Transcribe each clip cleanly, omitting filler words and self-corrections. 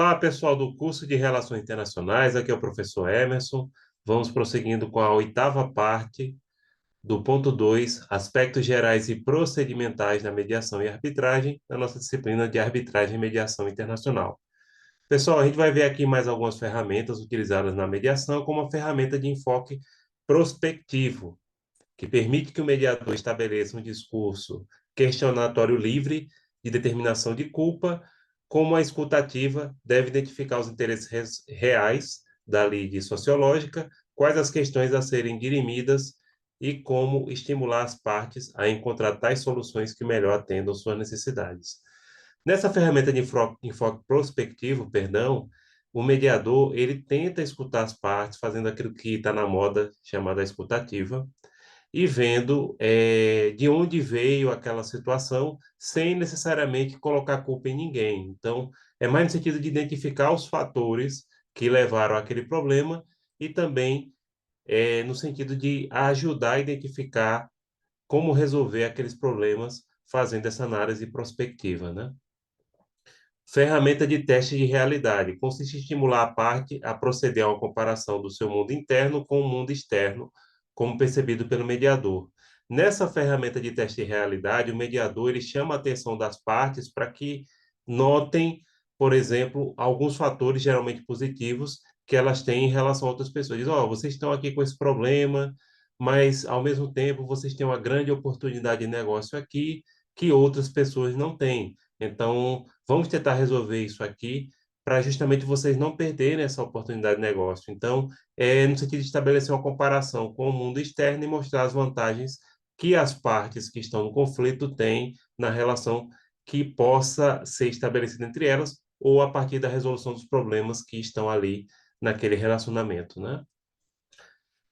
Olá, pessoal do curso de Relações Internacionais, aqui é o professor Emerson. Vamos prosseguindo com a oitava parte do ponto 2, aspectos gerais e procedimentais da mediação e arbitragem, na nossa disciplina de arbitragem e mediação internacional. Pessoal, a gente vai ver aqui mais algumas ferramentas utilizadas na mediação, como a ferramenta de enfoque prospectivo, que permite que o mediador estabeleça um discurso questionatório livre de determinação de culpa, como a escutativa deve identificar os interesses reais da lide sociológica, quais as questões a serem dirimidas e como estimular as partes a encontrar tais soluções que melhor atendam suas necessidades. Nessa ferramenta de enfoque prospectivo, perdão, o mediador ele tenta escutar as partes, fazendo aquilo que está na moda chamada escutativa, e vendo de onde veio aquela situação, sem necessariamente colocar a culpa em ninguém. Então, é mais no sentido de identificar os fatores que levaram àquele problema e também no sentido de ajudar a identificar como resolver aqueles problemas fazendo essa análise prospectiva, né? Ferramenta de teste de realidade. Consiste em estimular a parte a proceder a uma comparação do seu mundo interno com o mundo externo, como percebido pelo mediador. Nessa ferramenta de teste de realidade, o mediador ele chama a atenção das partes para que notem, por exemplo, alguns fatores geralmente positivos que elas têm em relação a outras pessoas. Diz, vocês estão aqui com esse problema, mas ao mesmo tempo vocês têm uma grande oportunidade de negócio aqui que outras pessoas não têm. Então, vamos tentar resolver isso aqui para justamente vocês não perderem essa oportunidade de negócio. Então, no sentido de estabelecer uma comparação com o mundo externo e mostrar as vantagens que as partes que estão no conflito têm na relação que possa ser estabelecida entre elas ou a partir da resolução dos problemas que estão ali naquele relacionamento, né?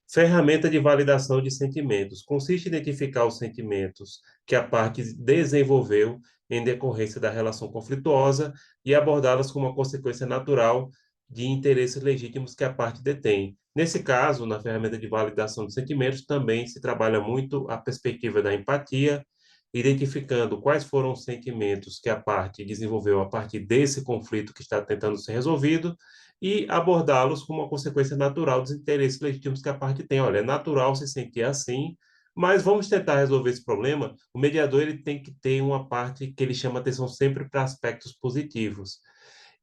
Ferramenta de validação de sentimentos. Consiste em identificar os sentimentos que a parte desenvolveu em decorrência da relação conflituosa e abordá-las como uma consequência natural de interesses legítimos que a parte detém. Nesse caso, na ferramenta de validação de sentimentos, também se trabalha muito a perspectiva da empatia, identificando quais foram os sentimentos que a parte desenvolveu a partir desse conflito que está tentando ser resolvido e abordá-los como uma consequência natural dos interesses legítimos que a parte tem. Olha, é natural se sentir assim, mas vamos tentar resolver esse problema. O mediador ele tem que ter uma parte que ele chama atenção sempre para aspectos positivos.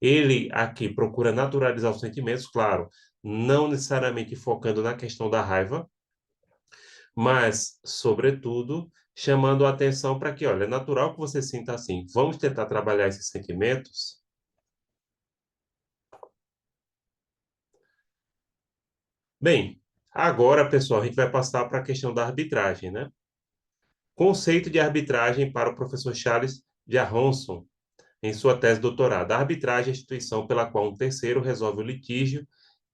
Ele aqui procura naturalizar os sentimentos, claro, não necessariamente focando na questão da raiva, mas, sobretudo, chamando a atenção para que, olha, é natural que você sinta assim. Vamos tentar trabalhar esses sentimentos. Bem, agora, pessoal, a gente vai passar para a questão da arbitragem, né? Conceito de arbitragem para o professor Charles Jarronson, em sua tese de doutorado. A arbitragem é a instituição pela qual um terceiro resolve o litígio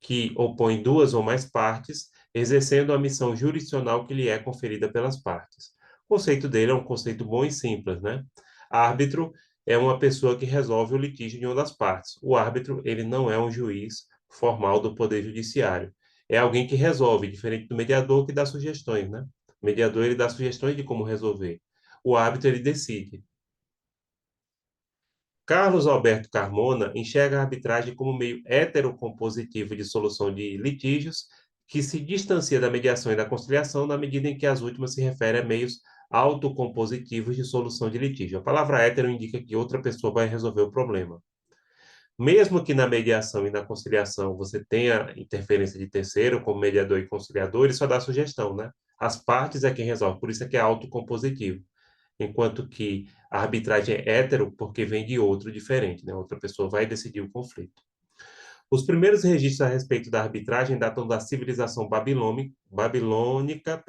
que opõe duas ou mais partes, exercendo a missão jurisdicional que lhe é conferida pelas partes. O conceito dele é um conceito bom e simples, né? Árbitro é uma pessoa que resolve o litígio de uma das partes. O árbitro, ele não é um juiz formal do Poder Judiciário. É alguém que resolve, diferente do mediador que dá sugestões, né? O mediador, ele dá sugestões de como resolver. O árbitro, ele decide. Carlos Alberto Carmona enxerga a arbitragem como meio heterocompositivo de solução de litígios, que se distancia da mediação e da conciliação na medida em que as últimas se referem a meios autocompositivos de solução de litígio. A palavra hétero indica que outra pessoa vai resolver o problema. Mesmo que na mediação e na conciliação você tenha interferência de terceiro, como mediador e conciliador, ele só dá sugestão, né? As partes é quem resolve, por isso é que é autocompositivo, enquanto que a arbitragem é hétero porque vem de outro diferente, né? Outra pessoa vai decidir o conflito. Os primeiros registros a respeito da arbitragem datam da civilização babilônica,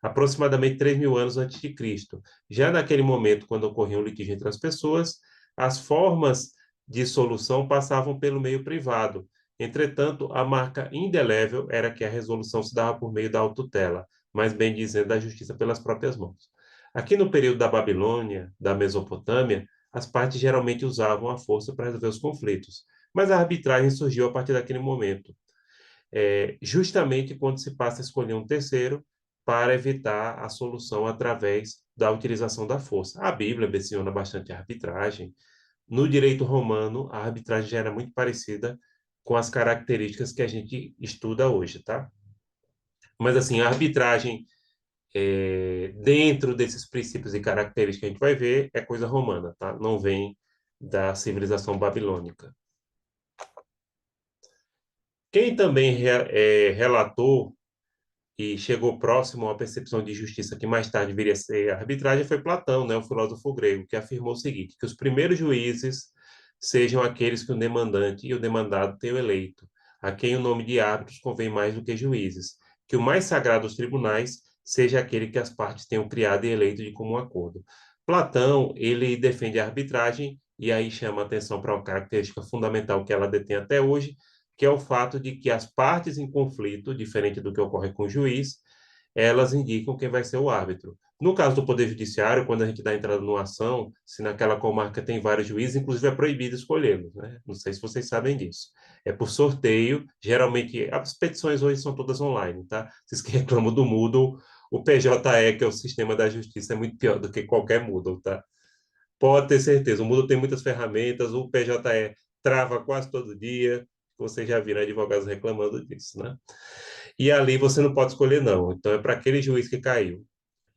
aproximadamente 3.000 anos antes de Cristo. Já naquele momento, quando ocorria um litígio entre as pessoas, as formas de solução passavam pelo meio privado. Entretanto, a marca indelével era que a resolução se dava por meio da autotutela, mais bem dizendo, da justiça pelas próprias mãos. Aqui no período da Babilônia, da Mesopotâmia, as partes geralmente usavam a força para resolver os conflitos, mas a arbitragem surgiu a partir daquele momento, justamente quando se passa a escolher um terceiro para evitar a solução através da utilização da força. A Bíblia menciona bastante a arbitragem, no direito romano, a arbitragem já era muito parecida com as características que a gente estuda hoje, tá? Mas, assim, a arbitragem, dentro desses princípios e características que a gente vai ver, é coisa romana, tá? Não vem da civilização babilônica. Quem também relatou e chegou próximo a uma percepção de justiça que mais tarde viria a ser a arbitragem foi Platão, né, o filósofo grego, que afirmou o seguinte, que os primeiros juízes sejam aqueles que o demandante e o demandado tenham eleito, a quem o nome de árbitros convém mais do que juízes, que o mais sagrado dos tribunais seja aquele que as partes tenham criado e eleito de comum acordo. Platão, ele defende a arbitragem e aí chama a atenção para uma característica fundamental que ela detém até hoje, que é o fato de que as partes em conflito, diferente do que ocorre com o juiz, elas indicam quem vai ser o árbitro. No caso do Poder Judiciário, quando a gente dá entrada numa ação, se naquela comarca tem vários juízes, inclusive é proibido escolhê-los, né? Não sei se vocês sabem disso. É por sorteio, geralmente, as petições hoje são todas online, tá? Vocês que reclamam do Moodle, o PJE, que é o sistema da justiça, é muito pior do que qualquer Moodle, tá? Pode ter certeza, o Moodle tem muitas ferramentas, o PJE trava quase todo dia, vocês já viram advogados reclamando disso, né? E ali você não pode escolher, não. Então é para aquele juiz que caiu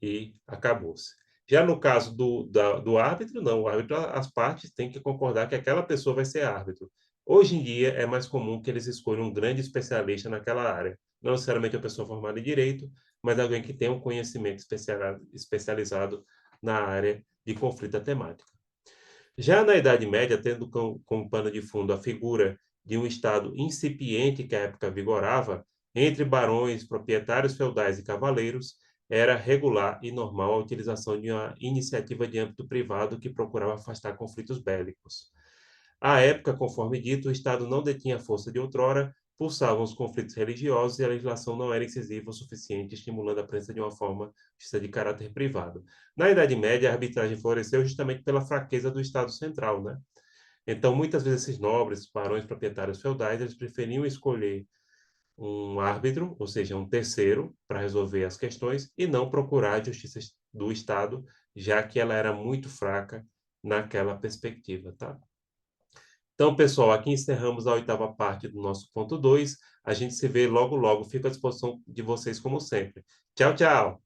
e acabou-se. Já no caso do árbitro, não. O árbitro, as partes têm que concordar que aquela pessoa vai ser árbitro. Hoje em dia é mais comum que eles escolham um grande especialista naquela área. Não necessariamente uma pessoa formada em direito, mas alguém que tenha um conhecimento especializado na área de conflito temática. Já na Idade Média, tendo como pano de fundo a figura de um Estado incipiente que à época vigorava, entre barões, proprietários feudais e cavaleiros, era regular e normal a utilização de uma iniciativa de âmbito privado que procurava afastar conflitos bélicos. À época, conforme dito, o Estado não detinha a força de outrora, pulsavam os conflitos religiosos e a legislação não era incisiva o suficiente, estimulando a presença de uma forma de caráter privado. Na Idade Média, a arbitragem floresceu justamente pela fraqueza do Estado central, né? Então, muitas vezes, esses nobres, barões proprietários feudais, eles preferiam escolher um árbitro, ou seja, um terceiro, para resolver as questões e não procurar a justiça do Estado, já que ela era muito fraca naquela perspectiva, tá? Então, pessoal, aqui encerramos a oitava parte do nosso ponto 2. A gente se vê logo, logo. Fico à disposição de vocês, como sempre. Tchau, tchau!